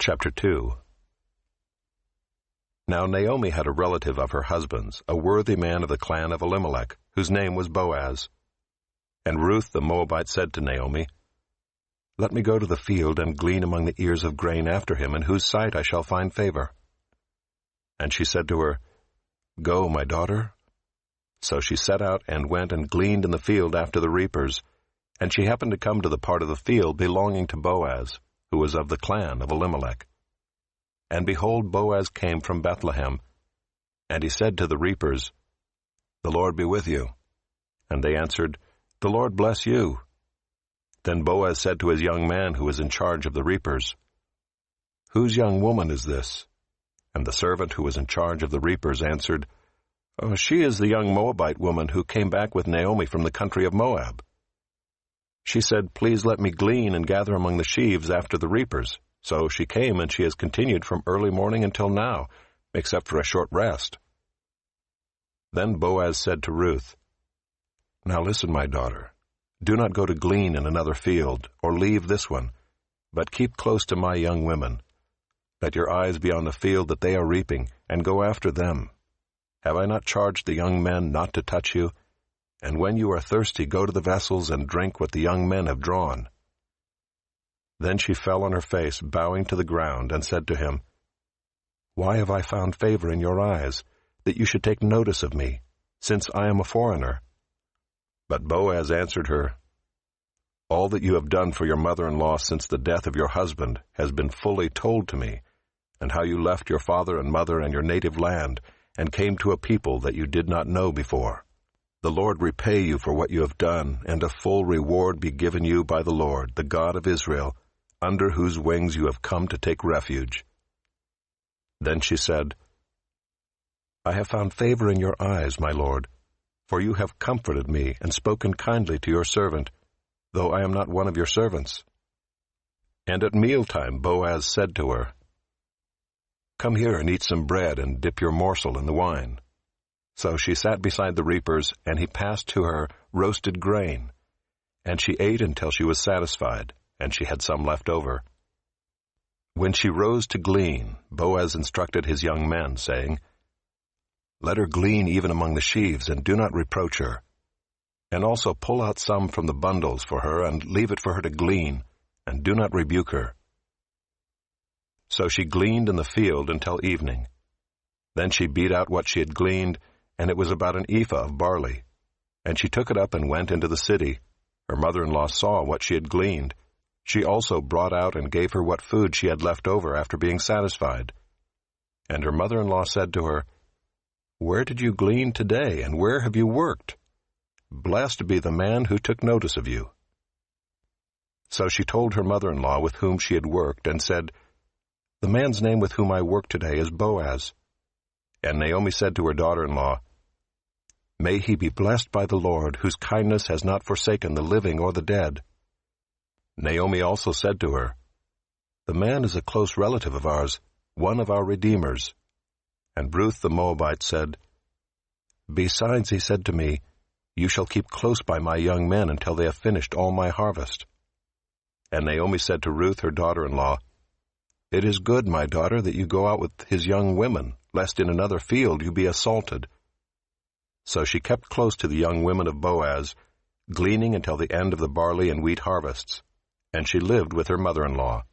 Chapter 2. Now Naomi had a relative of her husband's, a worthy man of the clan of Elimelech, whose name was Boaz. And Ruth the Moabite said to Naomi, "Let me go to the field and glean among the ears of grain after him, in whose sight I shall find favor." And she said to her, "Go, my daughter." So she set out and went and gleaned in the field after the reapers, and she happened to come to the part of the field belonging to Boaz, who was of the clan of Elimelech. And behold, Boaz came from Bethlehem, and he said to the reapers, "The Lord be with you." And they answered, "The Lord bless you." Then Boaz said to his young man who was in charge of the reapers, "Whose young woman is this?" And the servant who was in charge of the reapers answered, "Oh, she is the young Moabite woman who came back with Naomi from the country of Moab. She said, 'Please let me glean and gather among the sheaves after the reapers.' So she came, and she has continued from early morning until now, except for a short rest." Then Boaz said to Ruth, "Now listen, my daughter. Do not go to glean in another field, or leave this one, but keep close to my young women. Let your eyes be on the field that they are reaping, and go after them. Have I not charged the young men not to touch you? And when you are thirsty, go to the vessels and drink what the young men have drawn." Then she fell on her face, bowing to the ground, and said to him, "Why have I found favor in your eyes, that you should take notice of me, since I am a foreigner?" But Boaz answered her, "All that you have done for your mother-in-law since the death of your husband has been fully told to me, and how you left your father and mother and your native land, and came to a people that you did not know before. The Lord repay you for what you have done, and a full reward be given you by the Lord, the God of Israel, under whose wings you have come to take refuge." Then she said, "I have found favor in your eyes, my lord, for you have comforted me and spoken kindly to your servant, though I am not one of your servants." And at mealtime Boaz said to her, "Come here and eat some bread and dip your morsel in the wine." So she sat beside the reapers, and he passed to her roasted grain, and she ate until she was satisfied, and she had some left over. When she rose to glean, Boaz instructed his young men, saying, "Let her glean even among the sheaves, and do not reproach her. And also pull out some from the bundles for her, and leave it for her to glean, and do not rebuke her." So she gleaned in the field until evening. Then she beat out what she had gleaned, and it was about an ephah of barley. And she took it up and went into the city. Her mother-in-law saw what she had gleaned. She also brought out and gave her what food she had left over after being satisfied. And her mother-in-law said to her, "Where did you glean today, and where have you worked? Blessed be the man who took notice of you." So she told her mother-in-law with whom she had worked, and said, "The man's name with whom I work today is Boaz." And Naomi said to her daughter-in-law, "May he be blessed by the Lord, whose kindness has not forsaken the living or the dead." Naomi also said to her, "The man is a close relative of ours, one of our redeemers." And Ruth the Moabite said, "Besides, he said to me, 'You shall keep close by my young men until they have finished all my harvest.'" And Naomi said to Ruth her daughter-in-law, "It is good, my daughter, that you go out with his young women, lest in another field you be assaulted." So she kept close to the young women of Boaz, gleaning until the end of the barley and wheat harvests, and she lived with her mother-in-law.